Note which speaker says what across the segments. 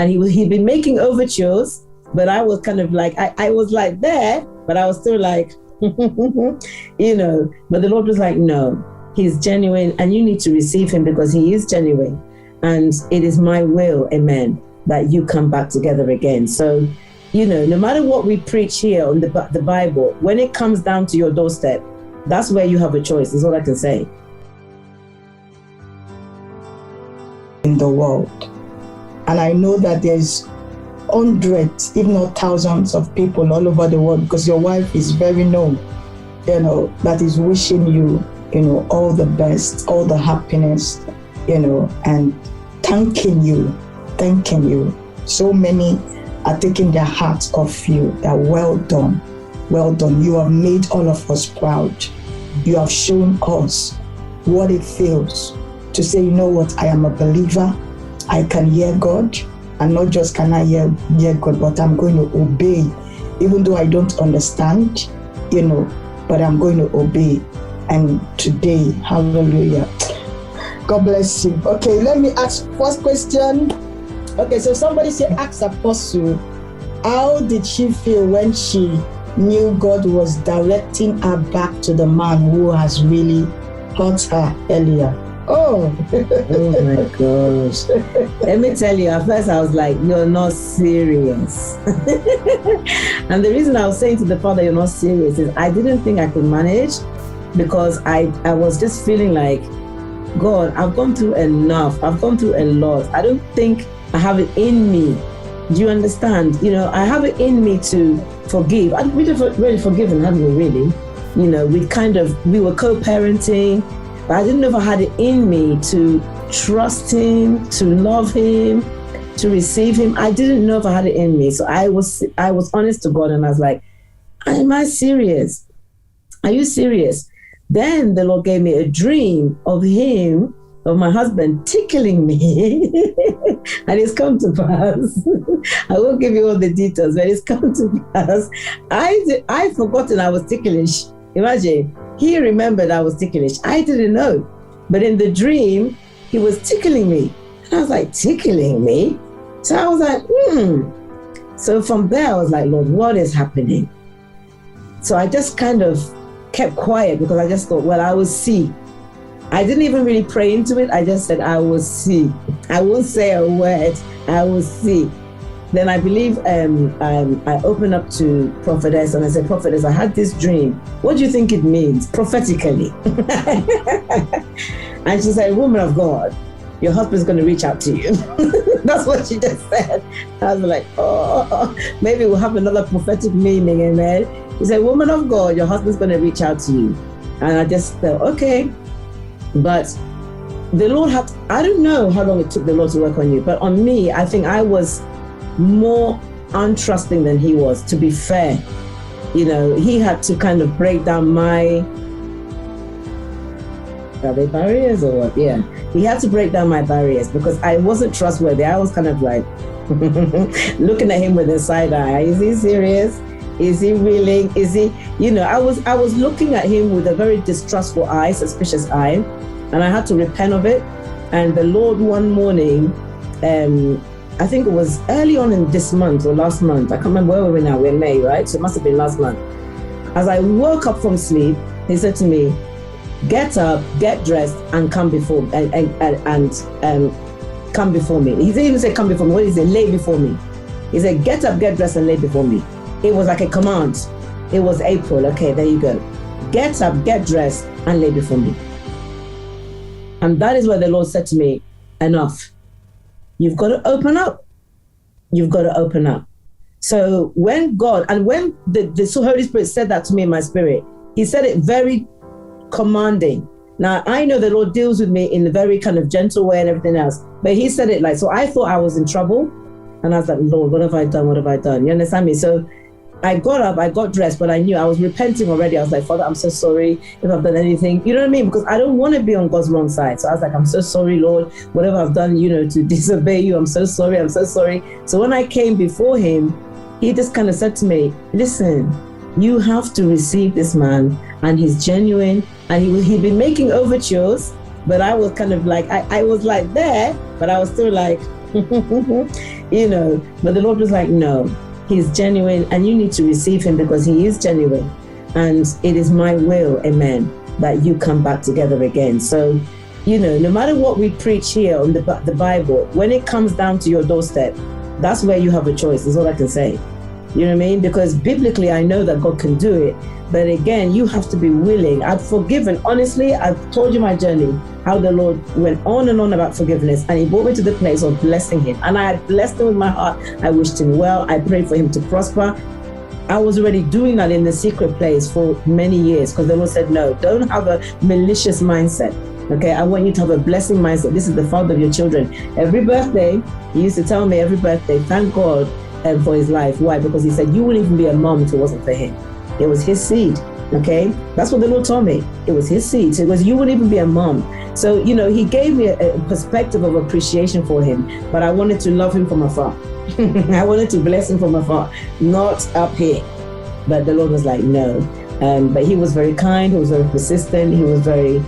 Speaker 1: he'd been making overtures, but I was kind of like, I was like there, but I was still like, you know, but the Lord was like, no, he's genuine and you need to receive him because he is genuine. And it is my will, amen, that you come back together again. So, you know, no matter what we preach here on the Bible, when it comes down to your doorstep, that's where you have a choice, is all I can say.
Speaker 2: In the world. And I know that there's hundreds, if not thousands of people all over the world, because your wife is very known, you know, that is wishing you, you know, all the best, all the happiness, you know, and thanking you. So many are taking their hearts off you. That well done. You have made all of us proud. You have shown us what it feels to say, you know what, I am a believer. I can hear God. And not just can I hear God, but I'm going to obey. Even though I don't understand, you know, but I'm going to obey. And today, hallelujah. God bless you. Okay, let me ask first question. Okay, so somebody say, ask Apostle, how did she feel when she knew God was directing her back to the man who has really hurt her earlier? Oh
Speaker 1: my gosh. Let me tell you, at first I was like, you're not serious. And the reason I was saying to the father, you're not serious, is I didn't think I could manage, because I was just feeling like, God, I've gone through enough. I've gone through a lot. I don't think I have it in me. Do you understand? You know, I have it in me to forgive. We'd really forgiven, hadn't we, really? You know, we were co-parenting, but I didn't know if I had it in me to trust him, to love him, to receive him. I didn't know if I had it in me. So I was honest to God, and I was like, am I serious? Are you serious? Then the Lord gave me a dream of him, of my husband, tickling me. And it's come to pass. I won't give you all the details, but it's come to pass. I forgotten I was ticklish. Imagine, he remembered I was ticklish. I didn't know. But in the dream, he was tickling me. And I was like, tickling me? So I was like, So from there, I was like, Lord, what is happening? So I just kind of kept quiet, because I just thought, well, I will see. I didn't even really pray into it. I just said, I will see. I won't say a word. I will see. Then I believe I opened up to Prophetess, and I said, Prophetess, I had this dream. What do you think it means prophetically? And she said, woman of God, your husband's going to reach out to you. That's what she just said. I was like, oh, maybe we'll have another prophetic meaning, amen. He said, woman of God, your husband's going to reach out to you. And I just thought, okay. But the Lord I don't know how long it took the Lord to work on you, but on me, I think I was more untrusting than he was, to be fair. You know, he had to kind of break down are they barriers or what? Yeah. He had to break down my barriers, because I wasn't trustworthy. I was kind of like looking at him with a side eye. Is he serious? Is he willing? Is he, you know, I was looking at him with a very distrustful eye, suspicious eye, and I had to repent of it. And the Lord one morning, I think it was early on in this month or last month, I can't remember where we're now, we're in May, right? So it must have been last month. As I woke up from sleep, he said to me, get up, get dressed, and come before come before me. He didn't even say come before me. What did he say? Lay before me. He said, get up, get dressed, and lay before me. It was like a command. It was April. Okay, there you go. Get up, get dressed, and lay before me. And that is where the Lord said to me, enough. You've got to open up. You've got to open up. So when God, and when the Holy Spirit said that to me in my spirit, he said it very commanding. Now, I know the Lord deals with me in a very kind of gentle way and everything else, but he said it like, so I thought I was in trouble. And I was like, Lord, what have I done? What have I done? You understand me? So I got up, I got dressed, but I knew I was repenting already. I was like, Father, I'm so sorry if I've done anything. You know what I mean? Because I don't want to be on God's wrong side. So I was like, I'm so sorry, Lord, whatever I've done, you know, to disobey you. I'm so sorry. I'm so sorry. So when I came before him, he just kind of said to me, listen, you have to receive this man, and he's genuine, and he'd been making overtures, but I was kind of like, I was like there, but I was still like, You know, but the Lord was like, no, he's genuine and you need to receive him because he is genuine. And it is my will, amen, that you come back together again. So, you know, no matter what we preach here on the Bible, when it comes down to your doorstep, that's where you have a choice, is all I can say. You know what I mean? Because biblically, I know that God can do it. But again, you have to be willing. I've forgiven. Honestly, I've told you my journey, how the Lord went on and on about forgiveness. And he brought me to the place of blessing him. And I had blessed him with my heart. I wished him well. I prayed for him to prosper. I was already doing that in the secret place for many years because the Lord said, no, don't have a malicious mindset. Okay, I want you to have a blessing mindset. This is the father of your children. Every birthday, he used to tell me every birthday, thank God for his life. Why? Because he said, you wouldn't even be a mom if it wasn't for him. It was his seed. Okay, that's what the Lord told me. It was his seed. So it was, you wouldn't even be a mom. So, you know, he gave me a perspective of appreciation for him, but I wanted to love him from afar. I wanted to bless him from afar, not up here. But the Lord was like, no. But he was very kind. He was very persistent. He was very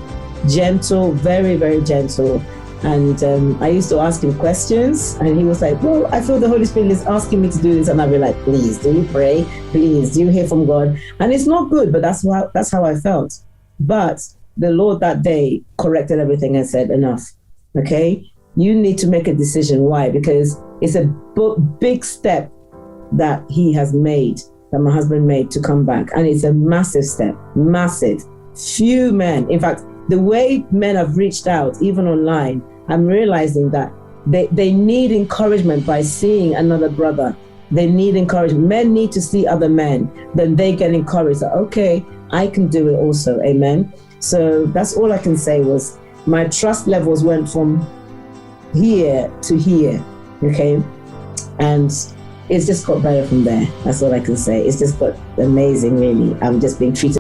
Speaker 1: gentle, very, very gentle. And I used to ask him questions and he was like, well, I feel the Holy Spirit is asking me to do this. And I'd be like, please, do you pray? Please, do you hear from God? And it's not good, but that's how I felt. But the Lord that day corrected everything and said, enough. Okay, you need to make a decision. Why? Because it's a big step that he has made, that my husband made, to come back. And it's a massive step, massive. Few men, in fact, the way men have reached out, even online, I'm realizing that they need encouragement by seeing another brother. They need encouragement. Men need to see other men. Then they get encouraged that, okay, I can do it also. Amen. So that's all I can say was my trust levels went from here to here. Okay. And it's just got better from there. That's all I can say. It's just got amazing, really. I'm just being treated